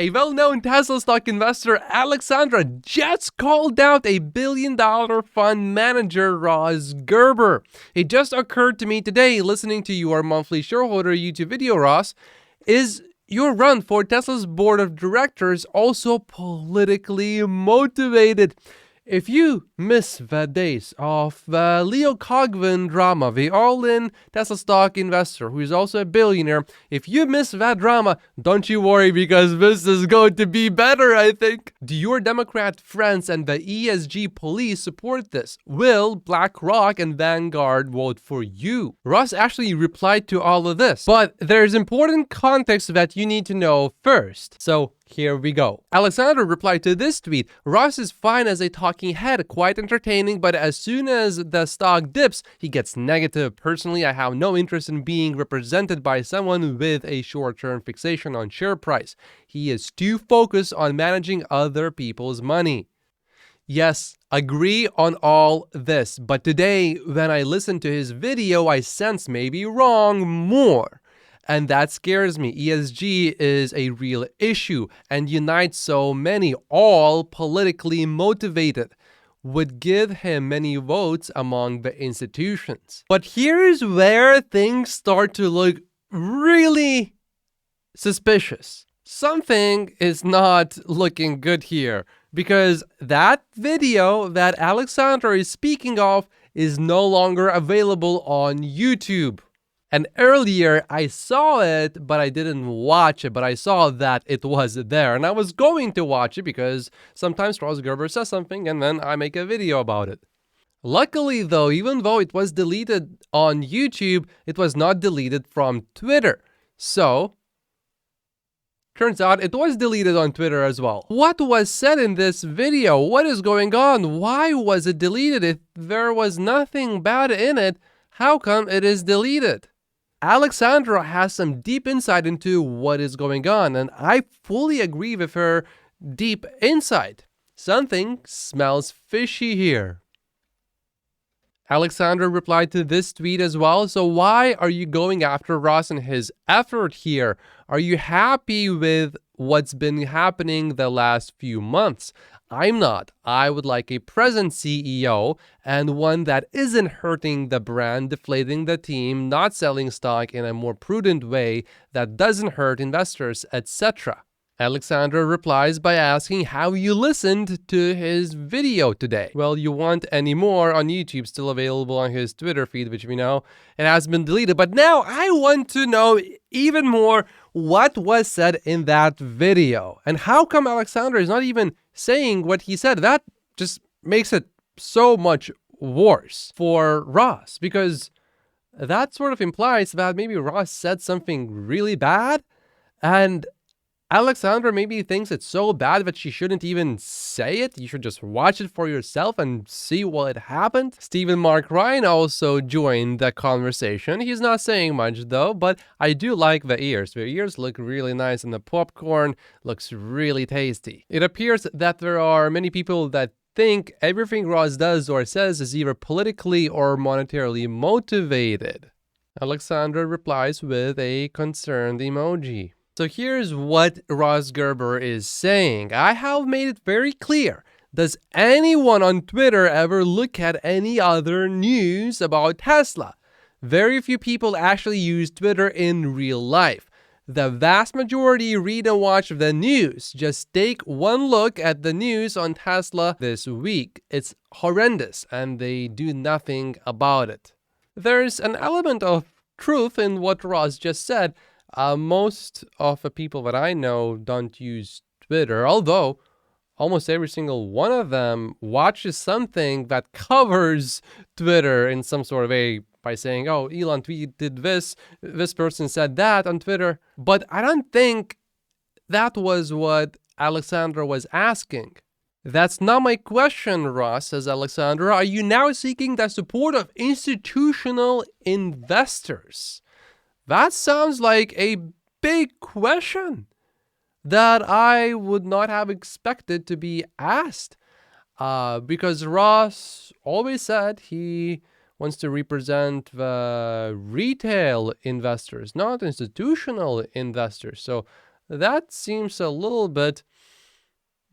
A well-known Tesla stock investor, Alexandra, just called out a billion-dollar fund manager, Ross Gerber. It just occurred to me today, listening to your monthly shareholder YouTube video, Ross, is your run for Tesla's board of directors also politically motivated? If you miss the days of the Leo Cogwin drama, the all-in Tesla stock investor who is also a billionaire, if you miss that drama, don't you worry, because this is going to be better, I think. Do your Democrat friends and the ESG police support this? Will BlackRock and Vanguard vote for you? Ross actually replied to all of this, but there's important context that you need to know first. So here we go. Alexandra replied to this tweet: Ross is fine as a talking head, quite entertaining, but as soon as the stock dips, he gets negative. Personally, I have no interest in being represented by someone with a short-term fixation on share price. He is too focused on managing other people's money. Yes, agree on all this, but today, when I listened to his video, I sense maybe wrong more. And that scares me. ESG is a real issue and unites so many, all politically motivated. Would give him many votes among the institutions. But here's where things start to look really suspicious. Something is not looking good here, because that video that Alexandra is speaking of is no longer available on YouTube. And earlier I saw it, but I didn't watch it, but I saw that it was there. And I was going to watch it because sometimes Ross Gerber says something and then I make a video about it. Luckily though, even though it was deleted on YouTube, it was not deleted from Twitter. So, turns out it was deleted on Twitter as well. What was said in this video? What is going on? Why was it deleted? If there was nothing bad in it, how come it is deleted? Alexandra has some deep insight into what is going on, and I fully agree with her deep insight. Something smells fishy here. Alexandra replied to this tweet as well. So why are you going after Ross and his effort here? Are you happy with what's been happening the last few months? I'm not. I would like a present CEO and one that isn't hurting the brand, deflating the team, not selling stock in a more prudent way that doesn't hurt investors, etc. Alexandra replies by asking how you listened to his video today. Well, you want any more on YouTube, still available on his Twitter feed, which we know it has been deleted. But now I want to know even more what was said in that video. And how come Alexandra is not even saying what he said? That just makes it so much worse for Ross, because that sort of implies that maybe Ross said something really bad, and Alexandra maybe thinks it's so bad that she shouldn't even say it. You should just watch it for yourself and see what happened. Stephen Mark Ryan also joined the conversation. He's not saying much though, but I do like the ears. The ears look really nice and the popcorn looks really tasty. It appears that there are many people that think everything Ross does or says is either politically or monetarily motivated. Alexandra replies with a concerned emoji. So here's what Ross Gerber is saying. I have made it very clear. Does anyone on Twitter ever look at any other news about Tesla? Very few people actually use Twitter in real life. The vast majority read and watch the news. Just take one look at the news on Tesla this week. It's horrendous and they do nothing about it. There's an element of truth in what Ross just said. Most of the people that I know don't use Twitter, although almost every single one of them watches something that covers Twitter in some sort of way by saying, oh, Elon tweeted this person said that on Twitter. But I don't think that was what Alexandra was asking. That's not my question, Ross, says Alexandra. Are you now seeking the support of institutional investors? That sounds like a big question that I would not have expected to be asked. Because Ross always said he wants to represent the retail investors, not institutional investors. So That seems a little bit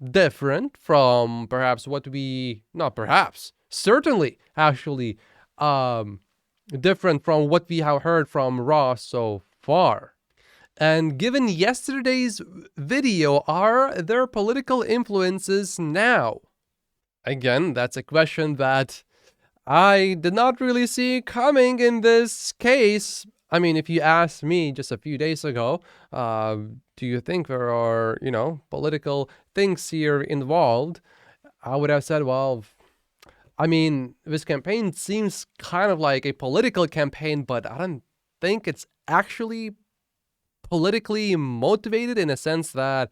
different from perhaps what we, not perhaps, certainly actually different from what we have heard from Ross so far. And given yesterday's video, are there political influences now? Again, that's a question that I did not really see coming in this case. I mean, if you asked me just a few days ago, do you think there are, political things here involved? I would have said, well, I mean, this campaign seems kind of like a political campaign, but I don't think it's actually politically motivated in a sense that,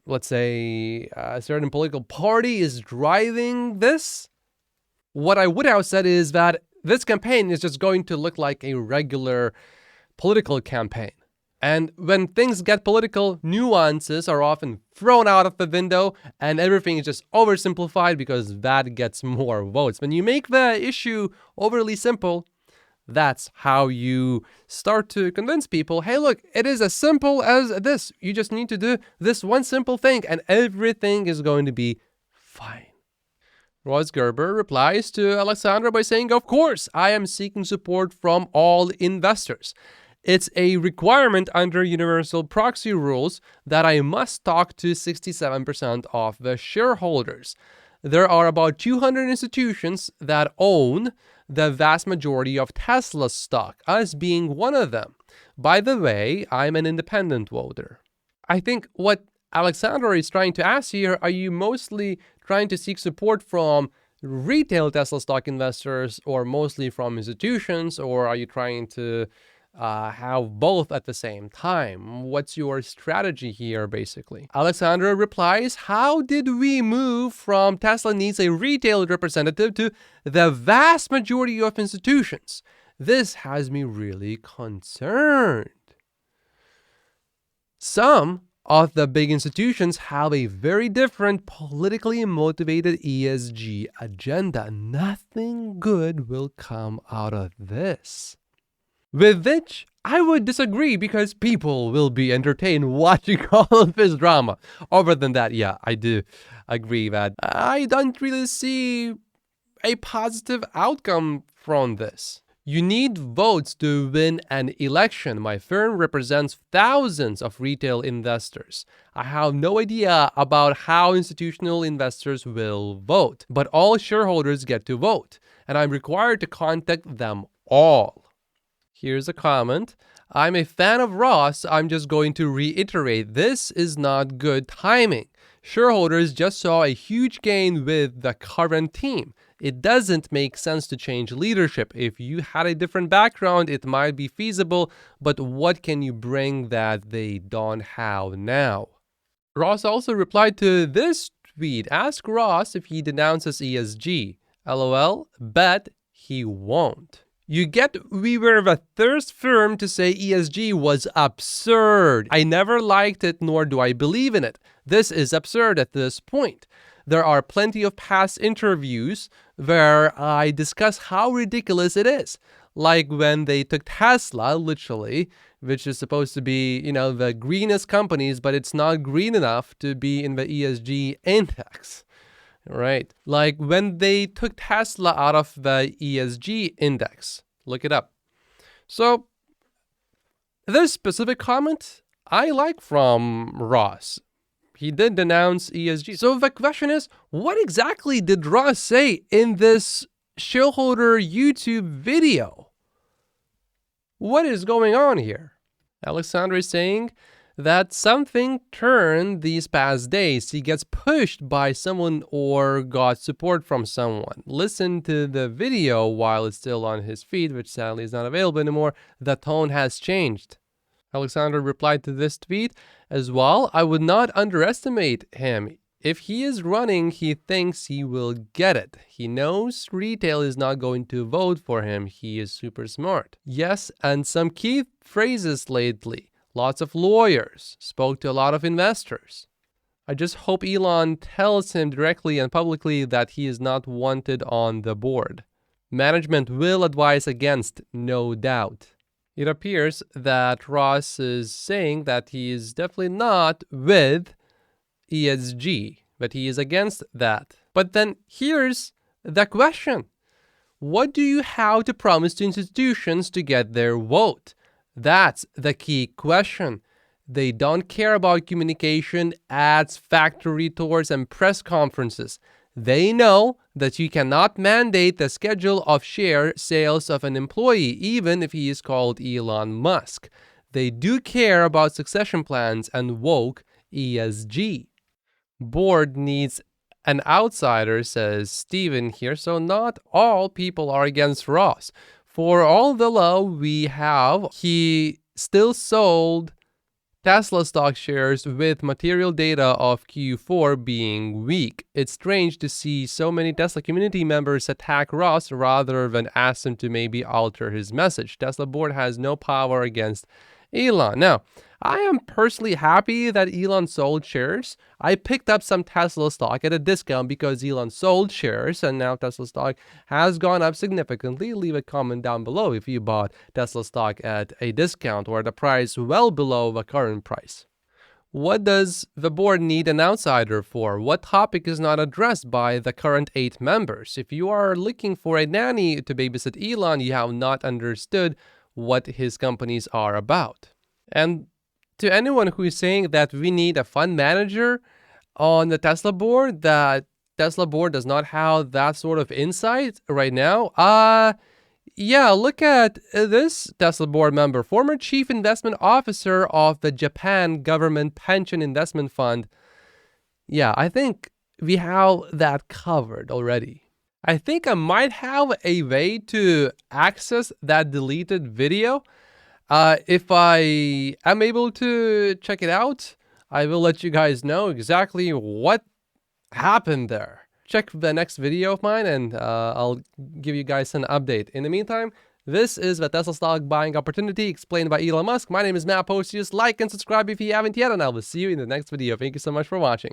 let's say, a certain political party is driving this. What I would have said is that this campaign is just going to look like a regular political campaign. And when things get political, nuances are often thrown out of the window and everything is just oversimplified because that gets more votes. When you make the issue overly simple, that's how you start to convince people, hey, look, it is as simple as this. You just need to do this one simple thing and everything is going to be fine. Ross Gerber replies to Alexandra by saying, of course, I am seeking support from all investors. It's a requirement under universal proxy rules that I must talk to 67% of the shareholders. There are about 200 institutions that own the vast majority of Tesla's stock, us being one of them. By the way, I'm an independent voter. I think what Alexandra is trying to ask here, are you mostly trying to seek support from retail Tesla stock investors or mostly from institutions, or are you trying to have both at the same time? What's your strategy here, basically? Alexandra replies, how did we move from Tesla needs a retail representative to the vast majority of institutions? This has me really concerned. Some of the big institutions have a very different politically motivated ESG agenda. Nothing good will come out of this. With which I would disagree because people will be entertained watching all of this drama. Other than that, yeah, I do agree that I don't really see a positive outcome from this. You need votes to win an election. My firm represents thousands of retail investors. I have no idea about how institutional investors will vote, but all shareholders get to vote, and I'm required to contact them all. Here's a comment. I'm a fan of Ross. I'm just going to reiterate, this is not good timing. Shareholders just saw a huge gain with the current team. It doesn't make sense to change leadership. If you had a different background, it might be feasible, but what can you bring that they don't have now? Ross also replied to this tweet. Ask Ross if he denounces ESG. LOL, bet he won't. You get, we were the first firm to say ESG was absurd. I never liked it, nor do I believe in it. This is absurd at this point. There are plenty of past interviews where I discuss how ridiculous it is. Like when they took Tesla, literally, which is supposed to be, the greenest companies, but it's not green enough to be in the ESG index. Right. Like when they took Tesla out of the ESG index. Look it up. So this specific comment I like from Ross. He did denounce ESG. So the question is, what exactly did Ross say in this shareholder YouTube video? What is going on here? Alexandra is saying that something turned these past days. He gets pushed by someone or got support from someone. Listen to the video while it's still on his feed, which sadly is not available anymore. The tone has changed. Alexandra replied to this tweet as well. I would not underestimate him. If he is running, he thinks he will get it. He knows retail is not going to vote for him. He is super smart. Yes, and some key phrases lately. Lots of lawyers, spoke to a lot of investors. I just hope Elon tells him directly and publicly that he is not wanted on the board. Management will advise against, no doubt. It appears that Ross is saying that he is definitely not with ESG, but he is against that. But then here's the question. What do you have to promise to institutions to get their vote? That's the key question. They don't care about communication, ads, factory tours, and press conferences. They know that you cannot mandate the schedule of share sales of an employee, even if he is called Elon Musk. They do care about succession plans and woke ESG. Board needs an outsider, says Steven here, so not all people are against Ross. For all the love we have, he still sold Tesla stock shares with material data of Q4 being weak. It's strange to see so many Tesla community members attack Ross rather than ask him to maybe alter his message. Tesla board has no power against Elon. Now, I am personally happy that Elon sold shares. I picked up some Tesla stock at a discount because Elon sold shares, and now Tesla stock has gone up significantly. Leave a comment down below if you bought Tesla stock at a discount or at a price well below the current price. What does the board need an outsider for? What topic is not addressed by the current 8 members? If you are looking for a nanny to babysit Elon, you have not understood what his companies are about. And to anyone who is saying that we need a fund manager on the Tesla board, that Tesla board does not have that sort of insight right now, yeah, look at this Tesla board member, former chief investment officer of the Japan Government Pension Investment Fund. Yeah, I think we have that covered already. I think I might have a way to access that deleted video. If I am able to check it out, I will let you guys know exactly what happened there. Check the next video of mine and I'll give you guys an update. In the meantime, this is the Tesla stock buying opportunity explained by Elon Musk. My name is Matt Postius. Like and subscribe if you haven't yet, and I will see you in the next video. Thank you so much for watching.